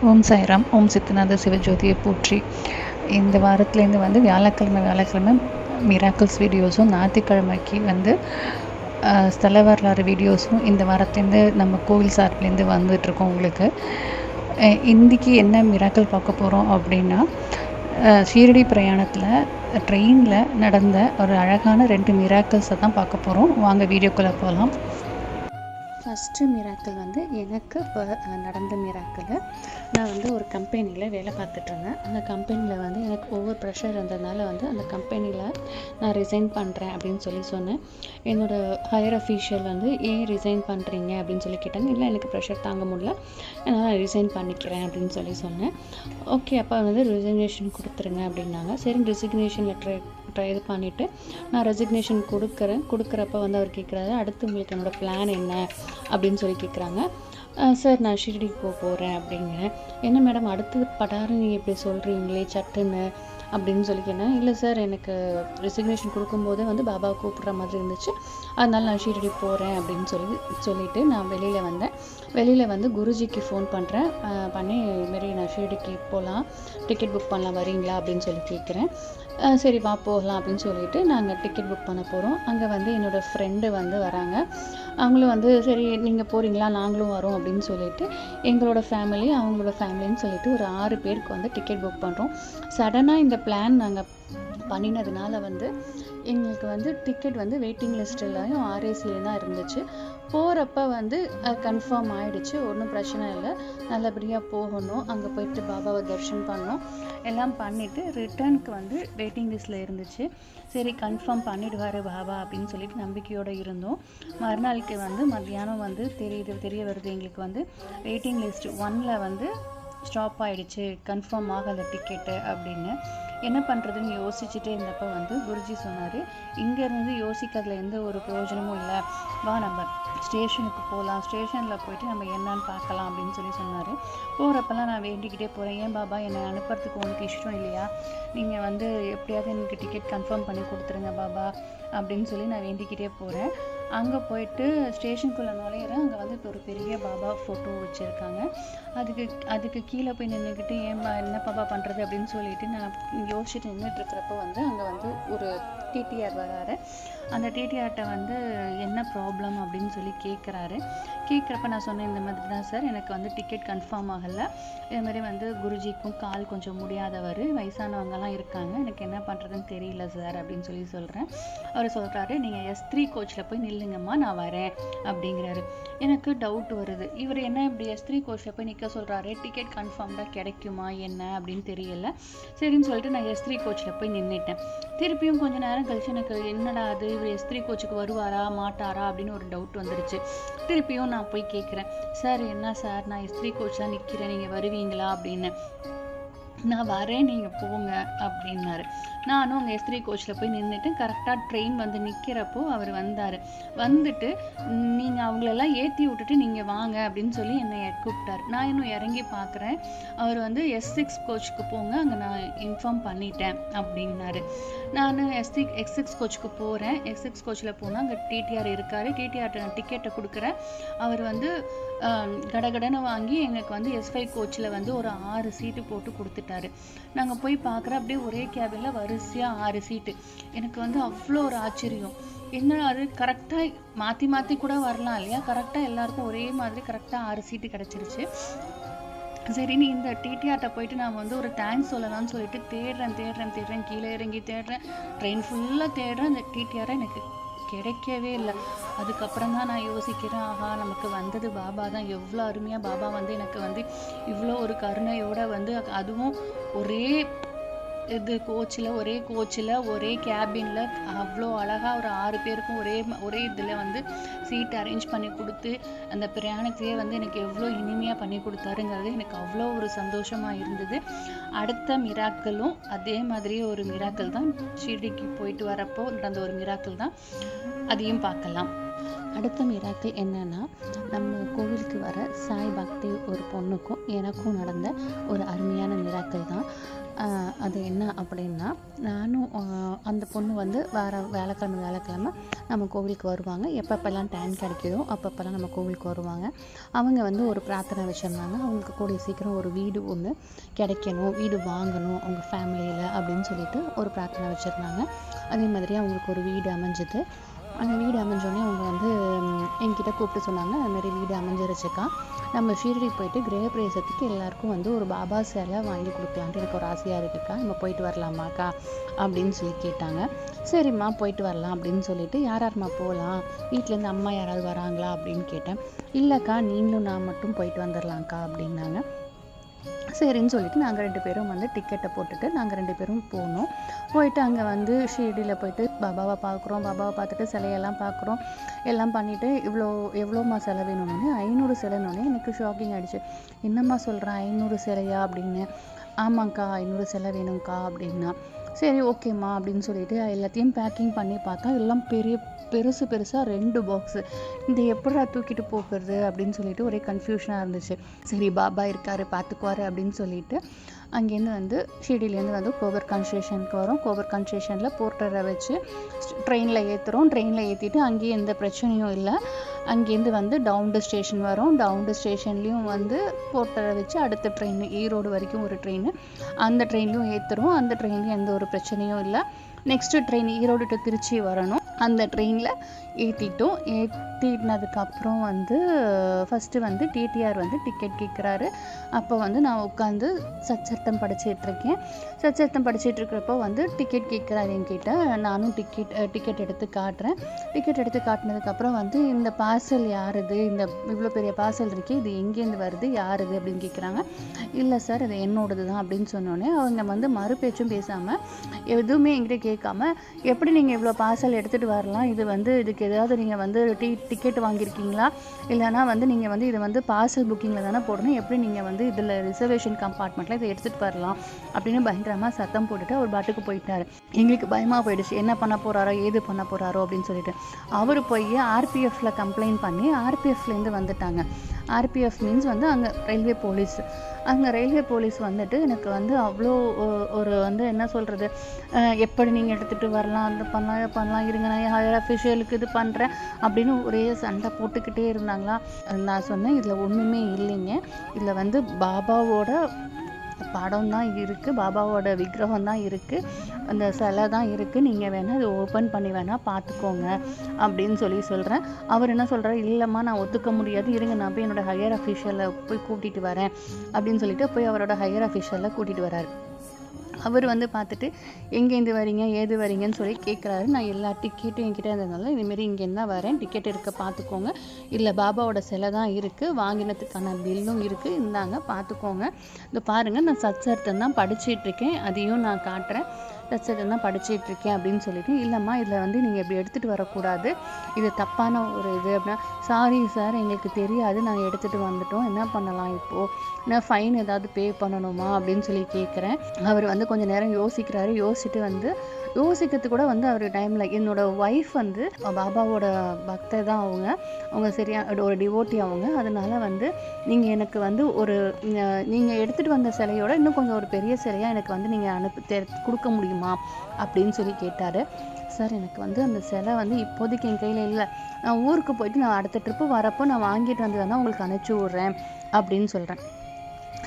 ஓம் சாய்ராம். ஓம் சித்தநாத சிவஜோதியை போற்றி. இந்த வாரத்துலேருந்து வந்து வியாழக்கிழமை மிராக்கிள்ஸ் வீடியோஸும், ஞாயிற்றுக்கிழமைக்கு வந்து ஸ்தல வரலாறு வீடியோஸும் இந்த வாரத்துலேருந்து நம்ம கோவில் சார்பிலேருந்து வந்துட்டுருக்கோம். உங்களுக்கு இன்றைக்கி என்ன மிராக்கிள் பார்க்க போகிறோம் அப்படின்னா, ஷீரடி பிரயாணத்தில் ட்ரெயினில் நடந்த ஒரு அழகான 2 மிராக்கிள்ஸை தான் பார்க்க போகிறோம். வாங்க வீடியோக்குள்ளே போகலாம். ஃபஸ்ட்டு மிராக்கிள் வந்து எனக்கு இப்போ நடந்த மிராக்கிள். நான் வந்து ஒரு கம்பெனியில் வேலை பார்த்துட்ருந்தேன். அந்த கம்பெனியில் வந்து எனக்கு ஓவர் ப்ரெஷர் இருந்ததுனால வந்து அந்த கம்பெனியில் நான் ரிசைன் பண்ணுறேன் அப்படின்னு சொன்னேன். என்னோடய ஹையர் அஃபீஷியல் வந்து ஏன் ரிசைன் பண்ணுறீங்க அப்படின்னு சொல்லி கேட்டாங்க. இல்லை, எனக்கு ப்ரெஷர் தாங்க முடியல, நான் ரிசைன் பண்ணிக்கிறேன் அப்படின்னு சொன்னேன். ஓகே, அப்போ வந்து ரிசிக்னேஷன் கொடுத்துருங்க அப்படின்னாங்க. சரி, ரிசிக்னேஷன் லெட்டர் இது பண்ணிவிட்டு நான் ரெசிக்னேஷன் கொடுக்குறப்ப வந்து அவர் கேட்குறாரு, அடுத்து உங்களுக்கு என்னோடய பிளான் என்ன அப்படின்னு சொல்லி கேட்குறாங்க. சார், நான் ஷிரடிக்கு போகிறேன் அப்படிங்கிறேன். என்ன மேடம் அடுத்தது படாருன்னு நீங்கள் இப்படி சொல்கிறீங்களே சட்டுன்னு அப்படின்னு சொல்லி கேட்டேன். இல்லை சார், எனக்கு ரெசிக்னேஷன் கொடுக்கும்போதே வந்து பாபாவை கூப்பிட்ற மாதிரி இருந்துச்சு, அதனால நான் ஷீரடி போகிறேன் அப்படின்னு சொல்லிட்டு நான் வெளியில் வந்து குருஜிக்கு ஃபோன் பண்ணி இதுமாரி நான் ஷீரடிக்கு போகலாம், டிக்கெட் புக் பண்ணலாம், வரீங்களா அப்படின்னு சொல்லி கேட்குறேன். சரி வா போகலாம் அப்படின்னு சொல்லிட்டு நாங்கள் டிக்கெட் புக் பண்ண போகிறோம். அங்கே வந்து என்னோடய ஃப்ரெண்டு வந்து வராங்க. அவங்களும் வந்து சரி நீங்கள் போகிறீங்களா, நாங்களும் வரோம் அப்படின்னு சொல்லிட்டு எங்களோட ஃபேமிலி அவங்களோட ஃபேமிலின்னு சொல்லிட்டு ஒரு 6 பேருக்கு வந்து டிக்கெட் புக் பண்ணுறோம். சடனாக இந்த பிளான் நாங்கள் பண்ணினதுனால வந்து எங்களுக்கு வந்து டிக்கெட் வந்து வெயிட்டிங் லிஸ்ட்லையும் RACலையும் தான் இருந்துச்சு. போகிறப்ப வந்து கன்ஃபார்ம் ஆகிடுச்சு, ஒன்றும் பிரச்சனை இல்லை, நல்லபடியாக போகணும். அங்கே போயிட்டு பாபாவை தரிசனம் பண்ணோம், எல்லாம் பண்ணிவிட்டு ரிட்டர்னுக்கு வந்து வெயிட்டிங் லிஸ்ட்டில் இருந்துச்சு. சரி, கன்ஃபார்ம் பண்ணிடுவார் பாபா அப்படின்னு சொல்லிட்டு நம்பிக்கையோடு இருந்தோம். மறுநாளுக்கு வந்து மத்தியானம் வந்து தெரிய வருது எங்களுக்கு வந்து வெயிட்டிங் லிஸ்ட் 1ல் வந்து ஸ்டாப் ஆகிடுச்சு, கன்ஃபார்ம் ஆகலை டிக்கெட்டு அப்படின்னு. என்ன பண்ணுறதுன்னு யோசிச்சுட்டே இருந்தப்போ வந்து குருஜி சொன்னார், இங்கேருந்து யோசிக்கிறதுல எந்த ஒரு பிரயோஜனமும் இல்லை, வா நம்ம ஸ்டேஷனுக்கு போகலாம், ஸ்டேஷனில் போயிட்டு நம்ம என்னன்னு பார்க்கலாம் அப்படின்னு சொன்னார். போகிறப்பெல்லாம் நான் வேண்டிக்கிட்டே போகிறேன், ஏன் பாபா என்னை அனுப்புறதுக்கு உனக்கு இஷ்டம் இல்லையா, நீங்கள் வந்து எப்படியாவது எனக்கு டிக்கெட் கன்ஃபார்ம் பண்ணி கொடுத்துருங்க பாபா அப்படின்னு சொல்லி நான் வேண்டிக்கிட்டே போகிறேன். அங்கே போயிட்டு ஸ்டேஷனுக்குள்ளே நுழையிறேன். அங்கே வந்து இப்போ ஒரு பெரிய பாபா ஃபோட்டோ வச்சுருக்காங்க. அதுக்கு கீழே போய் நின்றுக்கிட்டு என்ன பாபா பண்ணுறது அப்படின்னு சொல்லிட்டு நான் யோசிச்சுட்டு நின்றுட்டுருக்கிறப்போ வந்து அங்கே வந்து ஒரு டிடிஆர் வராரு. அந்த டிடிஆர்கிட்ட வந்து என்ன ப்ராப்ளம் அப்படின்னு சொல்லி கேட்குறப்ப நான் சொன்னேன், இந்த மாதிரி தான் சார், எனக்கு வந்து டிக்கெட் கன்ஃபார்ம் ஆகலை, இதுமாதிரி வந்து குருஜிக்கும் கால் கொஞ்சம் முடியாதவர், வயசானவங்கலாம் இருக்காங்க, எனக்கு என்ன பண்ணுறதுன்னு தெரியல சார் அப்படின்னு சொல்கிறேன். அவர் சொல்கிறாரு, நீங்கள் S3 கோச்சில் போய் நில்லுங்கம்மா, நான் வரேன் அப்படிங்கிறாரு. எனக்கு டவுட் வருது, இவர் என்ன இப்படி S3 கோச்சில் போய் நிற்க சொல்கிறாரு, டிக்கெட் கன்ஃபார்ம்டாக கிடைக்குமா என்ன அப்படின்னு தெரியல. சரின்னு சொல்லிட்டு நான் S3 கோச்சில் போய் நின்றுட்டேன். திருப்பியும் கொஞ்சம் நேரம் கழிச்சு எனக்கு என்னடா அது, இவர் S3 கோச்சுக்கு வருவாரா மாட்டாரா அப்படின்னு ஒரு டவுட் வந்துடுச்சு. திருப்பியும் நான் போய் கேட்குறேன், சார் என்ன சார், நான் S3 கோச் தான் நிற்கிறேன், நீங்கள் வருவீங்களா அப்படின்னு. நான் வரேன், நீங்கள் போங்க அப்படின்னாரு. நானும் அங்கே S3 கோச்சில் போய் நின்றுட்டு கரெக்டாக ட்ரெயின் வந்து நிற்கிறப்போ அவர் வந்துட்டு நீங்கள் அவங்களெல்லாம் ஏற்றி விட்டுட்டு நீங்கள் வாங்க அப்படின்னு சொல்லி என்னை கூப்பிட்டார். நான் இன்னும் இறங்கி பார்க்குறேன், அவர் வந்து S6 கோச்சுக்கு போங்க, அங்கே நான் இன்ஃபார்ம் பண்ணிட்டேன் அப்படின்னாரு. நான் S6 கோச்சுக்கு போகிறேன். S6 கோச்சில் போனால் அங்கே டிடிஆர் இருக்கார். டிடிஆர்கிட்ட நான் டிக்கெட்டை கொடுக்குறேன். அவர் வந்து கடகடனை வாங்கி எங்களுக்கு வந்து S5 கோச்சில் வந்து ஒரு 6 சீட்டு போட்டு கொடுத்துட்டாரு. நாங்கள் போய் பார்க்குற அப்படியே ஒரே கேபினில் வரிசையாக 6 சீட்டு. எனக்கு வந்து அவ்வளோ ஒரு ஆச்சரியம், என்ன அது கரெக்டாக மாற்றி கூட வரலாம் இல்லையா, கரெக்டாக எல்லாருக்கும் ஒரே மாதிரி கரெக்டாக 6 சீட்டு கிடச்சிருச்சு. சரின்னு இந்த டிடிஆர்கிட்ட போயிட்டு நான் வந்து ஒரு தேங்க்ஸ் சொல்லலாம்னு சொல்லிட்டு தேடுறேன், கீழே இறங்கி தேடுறேன், ட்ரெயின் ஃபுல்லாக தேடுறேன், அந்த டிடிஆரை எனக்கு கிடைக்கவே இல்லை. அதுக்கப்புறம் தான் நான் யோசிக்கிறேன், ஆஹா நமக்கு வந்தது பாபா தான், எவ்வளோ அருமையாக பாபா வந்து எனக்கு வந்து இவ்வளோ ஒரு கருணையோடு வந்து, அதுவும் ஒரே இது கோச்சில் ஒரே கேபினில் அவ்வளோ அழகாக ஒரு 6 பேருக்கும் ஒரே இதில் வந்து சீட் அரேஞ்ச் பண்ணி கொடுத்து அந்த பிரயாணத்தையே வந்து எனக்கு எவ்வளோ இனிமையாக பண்ணி கொடுத்தாருங்கிறது எனக்கு அவ்வளோ ஒரு சந்தோஷமாக இருந்தது. அடுத்த மிராக்களும் அதே மாதிரியே ஒரு மிராக்கள் தான். ஷீரடிக்கு போயிட்டு வரப்போ நடந்த ஒரு மிராக்கள் தான், அதையும் பார்க்கலாம். அடுத்த மிராக்கள் என்னன்னா, நம்ம கோவிலுக்கு வர சாய் பக்தி ஒரு பொண்ணுக்கும் எனக்கும் நடந்த ஒரு அருமையான மிராக்கள் தான். அது என்ன அப்படின்னா, நானும் அந்த பொண்ணு வந்து வியாழக்கிழமை நம்ம கோவிலுக்கு வருவாங்க. எப்பப்பெல்லாம் டைம் கிடைக்குதோ அப்பப்பெல்லாம் நம்ம கோவிலுக்கு வருவாங்க. அவங்க வந்து ஒரு பிரார்த்தனை வச்சுருந்தாங்க. அவங்களுக்கு கூடிய சீக்கிரம் ஒரு வீடு ஒன்று கிடைக்கணும், வீடு வாங்கணும் அவங்க ஃபேமிலியில் அப்படின்னு சொல்லிட்டு ஒரு பிரார்த்தனை வச்சுருந்தாங்க. அதே மாதிரி அவங்களுக்கு ஒரு வீடு அமைஞ்சது. அந்த வீடு அமைஞ்சோடனே அவங்க வந்து என்கிட்ட கூப்பிட்டு சொன்னாங்க, அதுமாதிரி வீடு அமைஞ்சிருச்சுக்கா, நம்ம ஷீரடி போயிட்டு கிரக பிரவேசத்துக்கு எல்லாருக்கும் வந்து ஒரு பாபா சிலை வாங்கி கொடுக்கலான்ட்டு எனக்கு ஒரு ஆசையாக இருக்குக்கா, நம்ம போயிட்டு வரலாமாக்கா அப்படின்னு சொல்லி கேட்டாங்க. சரிம்மா போயிட்டு வரலாம் அப்படின்னு சொல்லிட்டு, யாராருமா போகலாம், வீட்டிலேருந்து அம்மா யாராவது வராங்களா அப்படின்னு கேட்டேன். இல்லைக்கா, நீங்களும் நான் மட்டும் போயிட்டு வந்துடலாம்க்கா அப்படின்னாங்க. சரின்னு சொல்லிட்டு நாங்கள் 2 பேரும் வந்து டிக்கெட்டை போட்டுட்டு நாங்கள் 2 பேரும் போனோம். போயிட்டு அங்கே வந்து ஷீரடியில் போயிட்டு பாபாவை பார்க்குறோம். பாபாவை பார்த்துட்டு சிலையெல்லாம் பார்க்குறோம். எல்லாம் பண்ணிவிட்டு எவ்வளோம்மா சிலை வேணும்னு 500 சிலைன்னொன்னே எனக்கு ஷாக்கிங் ஆகிடுச்சு. என்னம்மா சொல்கிறேன், 500 சிலையா அப்படின்னு. ஆமாங்க்கா 500 சிலை வேணும்க்கா அப்படின்னா. சரி ஓகேம்மா அப்படின்னு சொல்லிட்டு எல்லாத்தையும் பேக்கிங் பண்ணி பார்த்தா எல்லாம் பெருசாக 2 பாக்ஸு. இந்த எப்படா தூக்கிட்டு போகிறது அப்படின்னு சொல்லிட்டு ஒரே கன்ஃபியூஷனாக இருந்துச்சு. சரி பாபா இருக்காரு பார்த்துக்குவாரு அப்படின்னு சொல்லிட்டு அங்கேருந்து வந்து ஷீரடியிலேருந்து வந்து கோபர்கான் ஸ்டேஷனுக்கு வரோம். கோபர்கான் ஸ்டேஷனில் போர்ட்டரை வச்சு ட்ரெயினில் ஏற்றுறோம். ட்ரெயினில் ஏற்றிட்டு அங்கேயும் எந்த பிரச்சனையும் இல்லை. அங்கேருந்து வந்து டவுன்டு ஸ்டேஷன் வரும். டவுன்டு ஸ்டேஷன்லேயும் வந்து போர்ட்டரை வச்சு அடுத்த ட்ரெயின் ஈரோடு வரைக்கும் ஒரு ட்ரெயின், அந்த ட்ரெயின்லையும் ஏற்றுறோம். அந்த ட்ரெயின்லையும் எந்த ஒரு பிரச்சனையும் இல்லை. Next train Erode to Trichy வரணும். அந்த ட்ரெயினில் ஏற்றினதுக்கப்புறம் வந்து ஃபஸ்ட்டு வந்து டிடிஆர் வந்து டிக்கெட் கேட்குறாரு. அப்போ வந்து நான் உட்காந்து சச்சர்த்தம் படிச்சிட்ருக்கேன். சச்சர்த்தம் படிச்சிட்ருக்கிறப்போ வந்து டிக்கெட் கேட்குறாரு என்கிட்ட. நானும் டிக்கெட் எடுத்து காட்டுறேன். டிக்கெட் எடுத்து காட்டினதுக்கப்புறம் வந்து இந்த பார்சல் யாருது, இந்த இவ்வளோ பெரிய பார்சல் இருக்குது, இது எங்கேருந்து வருது, யாருது அப்படின்னு கேட்குறாங்க. இல்லை சார் இது என்னோடது தான் அப்படின்னு சொன்னோடனே அவங்க வந்து மறுபேச்சும் பேசாமல் எதுவுமே என்கிட்ட கேட்காம, எப்படி நீங்கள் இவ்வளோ பார்சல் எடுத்துகிட்டு வரலாம், இது வந்து இதுக்கு ஏதாவது நீங்கள் வந்து டிக்கெட் வாங்கியிருக்கீங்களா, இல்லைனா வந்து நீங்கள் வந்து இதை வந்து பார்சல் புக்கிங்கில் தானே போடணும், எப்படி நீங்கள் வந்து இதில் ரிசர்வேஷன் கம்பார்ட்மெண்ட்டில் இதை எடுத்துகிட்டு வரலாம் அப்படின்னு பயங்கரமாக சத்தம் போட்டுட்டு அவர் பாட்டுக்கு போயிட்டார். எங்களுக்கு பயமாக போயிடுச்சு, என்ன பண்ண போகிறாரோ ஏது பண்ண போகிறாரோ அப்படின்னு சொல்லிட்டு. அவர் போய் ஆர்பிஎஃப்ல கம்ப்ளைண்ட் பண்ணி ஆர்பிஎஃப்லேருந்து வந்துட்டாங்க. ஆர்பிஎஃப் மீன்ஸ் வந்து அங்கே ரயில்வே போலீஸ். அங்கே ரயில்வே போலீஸ் வந்துட்டு எனக்கு வந்து அவ்வளோ ஒரு வந்து என்ன சொல்கிறது, எப்படி நீங்கள் எடுத்துகிட்டு வரலாம், அந்த பண்ணலாம் இருங்க, நான் ஹையர் அஃபிஷியலுக்கு இது பண்ணுறேன் அப்படின்னு ஒரே சண்டை போட்டுக்கிட்டே இருந்தாங்களா. நான் சொன்னேன், இதில் ஒன்றுமே இல்லைங்க, இதில் வந்து பாபாவோட படம் தான் இருக்குது, பாபாவோட விக்கிரகம் தான் இருக்குது, அந்த சிலை தான் இருக்குது, நீங்கள் வேணால் இது ஓப்பன் பண்ணி வேணால் பார்த்துக்கோங்க அப்படின்னு சொல்கிறேன். அவர் என்ன சொல்கிறார், இல்லைம்மா நான் ஒத்துக்க முடியாது, இருங்க நான் போய் என்னோடய ஹையர் அஃபிஷியலை போய் கூட்டிகிட்டு வரேன் அப்படின்னு சொல்லிட்டு போய் அவரோட ஹையர் அஃபிஷியலை கூட்டிகிட்டு வராரு. அவர் வந்து பார்த்துட்டு எங்கேருந்து வரீங்க ஏது வரீங்கன்னு சொல்லி கேட்குறாரு. நான் எல்லா டிக்கெட்டும் என்கிட்ட இருந்ததுனால இதுமாரி இங்கேருந்து தான் வரேன், டிக்கெட் இருக்க பார்த்துக்கோங்க, இல்லை பாபாவோட சிலை தான் இருக்குது, வாங்கினதுக்கான பில்லும் இருக்குது, இந்தாங்க பார்த்துக்கோங்க, இந்த பாருங்கள் நான் சச்சர்த்தம் தான் படிச்சிட்ருக்கேன், அதையும் நான் காட்டுறேன், சச்சர்த்தம் தான் படிச்சிட்ருக்கேன் அப்படின்னு சொல்லிட்டு. இல்லைம்மா இதில் வந்து நீங்கள் இப்படி எடுத்துகிட்டு வரக்கூடாது, இது தப்பான ஒரு இது அப்படின்னா. சாரி சார் எங்களுக்கு தெரியாது, நாங்கள் எடுத்துகிட்டு வந்துட்டோம், என்ன பண்ணலாம் இப்போது, நான் ஃபைன் ஏதாவது பே பண்ணணுமா அப்படின்னு சொல்லி கேட்குறேன். அவர் வந்து கொஞ்சம் நேரம் யோசிக்கிறாரு. யோசிச்சுட்டு வந்து யோசிக்கிறது கூட வந்து அவர் டைமில் என்னோடய ஒய்ஃப் வந்து பாபாவோட பக்தர் தான், அவங்க சரியாக ஒரு டிவோட்டி அவங்க, அதனால் வந்து நீங்கள் எனக்கு வந்து ஒரு நீங்கள் எடுத்துகிட்டு வந்த சிலையோட இன்னும் கொஞ்சம் ஒரு பெரிய சிலையாக எனக்கு வந்து நீங்கள் கொடுக்க முடியுமா அப்படின்னு சொல்லி கேட்டார். சார் எனக்கு வந்து அந்த சிலை வந்து இப்போதைக்கு என் கையில் இல்லை, நான் ஊருக்கு போயிட்டு நான் அடுத்த ட்ரிப்பு வரப்போ நான் வாங்கிட்டு வந்து வேணால் உங்களுக்கு அனுப்பிச்சி விட்றேன் அப்படின்னு சொல்கிறேன்.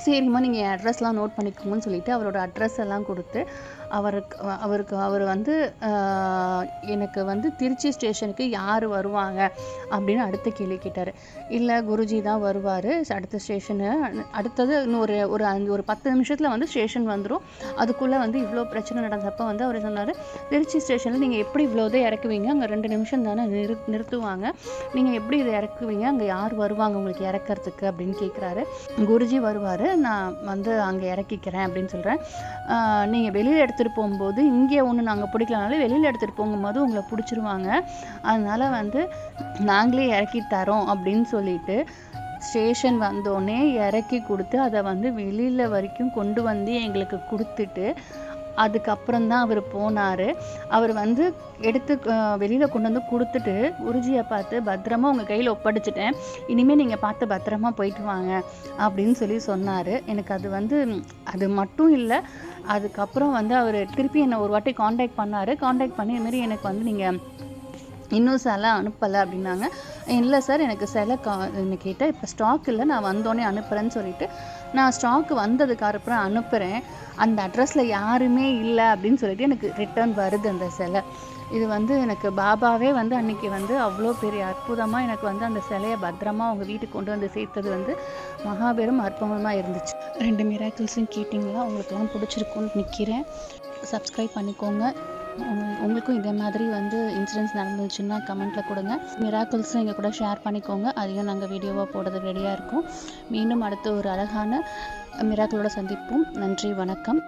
சரிம்மா நீங்கள் என் அட்ரஸ்லாம் நோட் பண்ணிக்கோங்கன்னு சொல்லிவிட்டு அவரோட அட்ரஸ் எல்லாம் கொடுத்து அவர் வந்து எனக்கு வந்து திருச்சி ஸ்டேஷனுக்கு யார் வருவாங்க அப்படின்னு அடுத்த கேள்வி கேட்டார். இல்லை குருஜி தான் வருவார், அடுத்த ஸ்டேஷனு அடுத்தது இன்னும் ஒரு 10 நிமிஷத்தில் வந்து ஸ்டேஷன் வந்துடும், அதுக்குள்ளே வந்து இவ்வளோ பிரச்சனை நடந்தப்போ வந்து அவர் சொன்னார், திருச்சி ஸ்டேஷனில் நீங்கள் எப்படி இவ்வளோதே இறக்குவீங்க, அங்கே 2 நிமிஷம் தானே நிறுத்துவாங்க, நீங்கள் எப்படி இதை இறக்குவீங்க, அங்கே யார் வருவாங்க உங்களுக்கு இறக்கிறதுக்கு அப்படின்னு கேட்குறாரு. குருஜி வருவார், நான் வந்து அங்கே இறக்கிக்கிறேன் அப்படின்னு சொல்கிறேன். நீங்கள் வெளியில் எடுத்துகிட்டு போகும்போது இங்கே ஒன்று நாங்கள் பிடிக்கலனாலும் வெளியில் எடுத்துகிட்டு போகும்போது உங்களை பிடிச்சிருவாங்க, அதனால் வந்து நாங்களே இறக்கி தரோம் அப்படின்னு சொல்லிட்டு ஸ்டேஷன் வந்தோடனே இறக்கி கொடுத்து அதை வந்து வெளியில் வரைக்கும் கொண்டு வந்து எங்களுக்கு கொடுத்துட்டு அதுக்கப்புறம் தான் அவர் போனார். அவர் வந்து எடுத்து வெளியில் கொண்டு வந்து கொடுத்துட்டு குருஜியை பார்த்து பத்திரமா உங்கள் கையில் ஒப்படைச்சிட்டேன், இனிமேல் நீங்கள் பார்த்து பத்திரமா போயிட்டு வாங்க அப்படின்னு சொல்லி சொன்னார். எனக்கு அது வந்து அது மட்டும் இல்லை, அதுக்கப்புறம் வந்து அவர் திருப்பி என்னை ஒரு வாட்டி காண்டாக்ட் பண்ணார். காண்டாக்ட் பண்ணி இதுமாரி எனக்கு வந்து நீங்கள் இன்னும் சிலை அனுப்பலை அப்படின்னாங்க. இல்லை சார், எனக்கு சிலை கேட்டால் இப்போ ஸ்டாக் இல்லை, நான் வந்தோடனே அனுப்புகிறேன்னு சொல்லிவிட்டு நான் ஸ்டாக்கு வந்ததுக்கு அப்புறம் அனுப்புகிறேன், அந்த அட்ரஸில் யாருமே இல்லை அப்படின்னு சொல்லிட்டு எனக்கு ரிட்டர்ன் வருது அந்த சிலை. இது வந்து எனக்கு பாபாவே வந்து அன்றைக்கி வந்து அவ்வளோ பெரிய அற்புதமாக எனக்கு வந்து அந்த சிலையை பத்திரமா அவங்க வீட்டுக்கு கொண்டு வந்து சேர்த்தது வந்து மகாபெரும் அற்புதமாக இருந்துச்சு. 2 மிராக்கிள்ஸும் கேட்டிங்களா? உங்களுக்கெல்லாம் பிடிச்சிருக்குன்னு நிற்கிறேன். சப்ஸ்கிரைப் பண்ணிக்கோங்க. உங்களுக்கும் இதே மாதிரி வந்து இன்சிடென்ட்ஸ் நடந்துச்சுன்னா கமெண்ட்டில் கொடுங்க. மிராக்கிள்ஸும் எங்கள் கூட ஷேர் பண்ணிக்கோங்க, அதையும் நாங்கள் வீடியோவாக போடுறதுக்கு ரெடியாக இருக்கோம். மீண்டும் அடுத்த ஒரு அழகான மிராக்கிளோட சந்திப்போம். நன்றி, வணக்கம்.